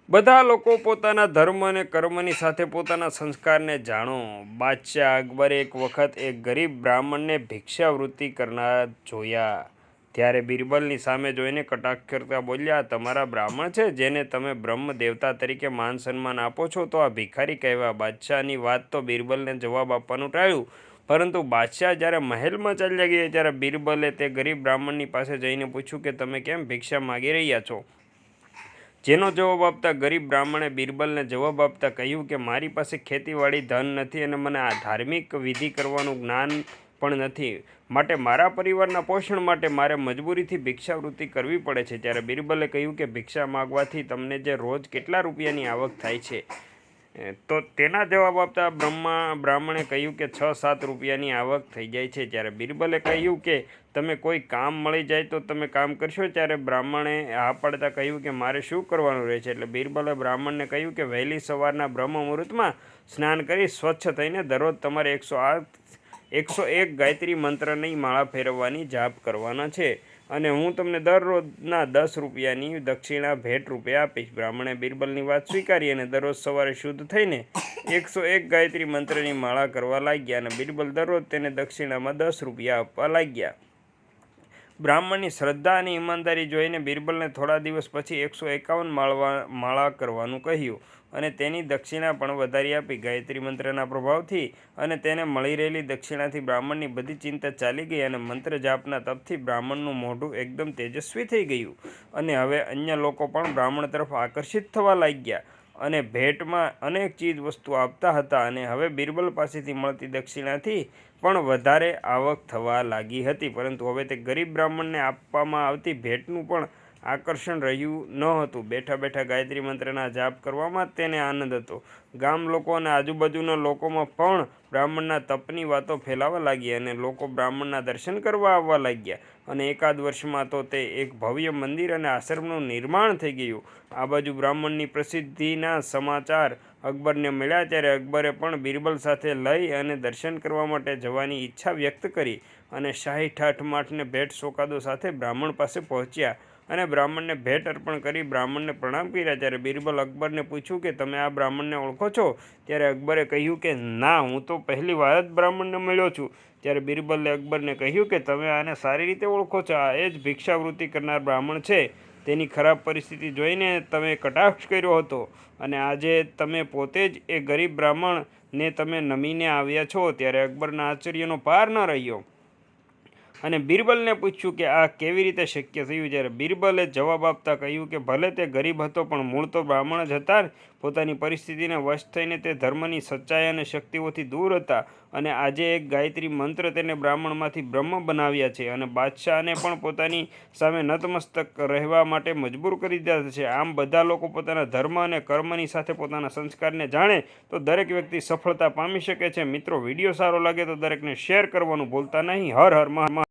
બધા લોકો પોતાના ધર્મ અને કર્મની સાથે પોતાના સંસ્કારને જાણો। બાદશાહ અકબરે એક વખત એક ગરીબ બ્રાહ્મણને ભિક્ષાવૃત્તિ કરનાર જોયા। ત્યારે બિરબલની સામે જોઈને કટાક્ષ કરતા બોલ્યા, તમારા બ્રાહ્મણ છે જેને તમે બ્રહ્મ દેવતા તરીકે માન સન્માન આપો છો તો આ ભિખારી કહેવા। બાદશાહની વાત તો બિરબલને જવાબ આપવાનું ટાળ્યું, પરંતુ બાદશાહ જ્યારે મહેલમાં ચાલ્યા ગયા ત્યારે બિરબલે તે ગરીબ બ્રાહ્મણની પાસે જઈને પૂછ્યું કે તમે કેમ ભિક્ષા માગી રહ્યા છો? જેનો જવાબ આપતા ગરીબ બ્રાહ્મણે બિરબલને જવાબ આપતા કહ્યું કે મારી પાસે ખેતીવાડી ધન નથી અને મને આ ધાર્મિક વિધિ કરવાનું જ્ઞાન પણ નથી, માટે મારા પરિવારના પોષણ માટે મારે મજબૂરીથી ભિક્ષાવૃત્તિ કરવી પડે છે। ત્યારે બિરબલે કહ્યું કે ભિક્ષા માગવાથી તમને જે રોજ કેટલા રૂપિયાની આવક થાય છે? તો તેના જવાબ આપતા બ્રાહ્મણે કહ્યું કે 6-7 રૂપિયાની આવક થઈ જાય છે। ત્યારે બિરબલે કહ્યું કે તમે કોઈ કામ મળી જાય તો તમે કામ કરશો? ત્યારે બ્રાહ્મણે હા પાડતા કહ્યું કે મારે શું કરવાનું રહે છે? એટલે બિરબલે બ્રાહ્મણને કહ્યું કે વહેલી સવારના બ્રહ્મ મુહૂર્તમાં સ્નાન કરી સ્વચ્છ થઈને દરરોજ તમારે 101 ગાયત્રી મંત્રની માળા ફેરવવાની જાપ કરવાના છે અને હું તમને દરરોજના 10 રૂપિયાની દક્ષિણા ભેટ રૂપે આપીશ। બ્રાહ્મણે બિરબલની વાત સ્વીકારી અને દરરોજ સવારે શુદ્ધ થઈને 101 ગાયત્રી મંત્રની માળા કરવા લાગ્યા અને બિરબલ દરરોજ તેને દક્ષિણામાં 10 રૂપિયા આપવા લાગ્યા। બ્રાહ્મણની શ્રદ્ધા અને ઈમાનદારી જોઈને બિરબલને થોડા દિવસ પછી 151 માળા કરવાનું કહ્યું અને તેની દક્ષિણા પણ વધારી આપી। ગાયત્રી મંત્રના પ્રભાવથી અને તેને મળી રહેલી દક્ષિણાથી બ્રાહ્મણની બધી ચિંતા ચાલી ગઈ અને મંત્ર જાપના તપથી બ્રાહ્મણનું મોઢું એકદમ તેજસ્વી થઈ ગયું અને હવે અન્ય લોકો પણ બ્રાહ્મણ તરફ આકર્ષિત થવા લાગ્યા અને ભેટમાં અનેક ચીજ વસ્તુ આપતા હતા અને હવે બિરબલ પાસેથી મળતી દક્ષિણાથી પણ વધારે આવક થવા લાગી હતી, પરંતુ હવે તે ગરીબ બ્રાહ્મણને આપવામાં આવતી ભેટનું પણ આકર્ષણ રહ્યું ન હતું। બેઠા બેઠા ગાયત્રી મંત્રના જાપ કરવામાં તેને આનંદ હતો। ગામ લોકો અને આજુબાજુના લોકોમાં પણ બ્રાહ્મણના તપની વાતો ફેલાવા લાગી અને લોકો બ્રાહ્મણના દર્શન કરવા આવવા લાગ્યા અને એકાદ વર્ષમાં તો તે એક ભવ્ય મંદિર અને આશ્રમનું નિર્માણ થઈ ગયું। આ બાજુ બ્રાહ્મણની પ્રસિદ્ધિના સમાચાર અકબરને મળ્યા ત્યારે અકબરે પણ બિરબલ સાથે લઈ અને દર્શન કરવા માટે જવાની ઈચ્છા વ્યક્ત કરી અને શાહી ઠાઠમાઠને ભેટ સોગાદો સાથે બ્રાહ્મણ પાસે પહોંચ્યા અને બ્રાહ્મણને ભેટ અર્પણ કરી બ્રાહ્મણને પ્રણામ કર્યા। ત્યારે બિરબલ અકબરને પૂછ્યું કે તમે આ બ્રાહ્મણને ઓળખો છો? ત્યારે અકબરે કહ્યું કે ના, હું તો પહેલી વાર જ બ્રાહ્મણને મળ્યો છું। ત્યારે બિરબલે અકબરને કહ્યું કે તમે આને સારી રીતે ઓળખો છો, આ એ જ ભિક્ષાવૃત્તિ કરનાર બ્રાહ્મણ છે। તેની ખરાબ પરિસ્થિતિ જોઈને તમે કટાક્ષ કર્યો હતો અને આજે તમે પોતે જ એ ગરીબ બ્રાહ્મણને તમે નમીને આવ્યા છો। ત્યારે અકબરના આશ્ચર્યનો પાર ન રહ્યો અને બિરબલને પૂછ્યું કે આ કેવી રીતે શક્ય થયું? જ્યારે બિરબલે જવાબ આપતા કહ્યું કે ભલે તે ગરીબ હતો પણ મૂળ તો બ્રાહ્મણ જ હતા। પોતાની પરિસ્થિતિને વશ થઈને તે ધર્મની સચ્ચાઈ અને શક્તિઓથી દૂર હતા અને આજે એક ગાયત્રી મંત્ર તેને બ્રાહ્મણમાંથી બ્રહ્મ બનાવ્યા છે અને બાદશાહને પણ પોતાની સામે નતમસ્તક રહેવા માટે મજબૂર કરી દીધા છે। આમ બધા લોકો પોતાના ધર્મ અને કર્મની સાથે પોતાના સંસ્કારને જાણે તો દરેક વ્યક્તિ સફળતા પામી શકે છે। મિત્રો, વિડીયો સારો લાગે તો દરેકને શેર કરવાનું ભૂલતા નહીં। હર હર મહાદેવ।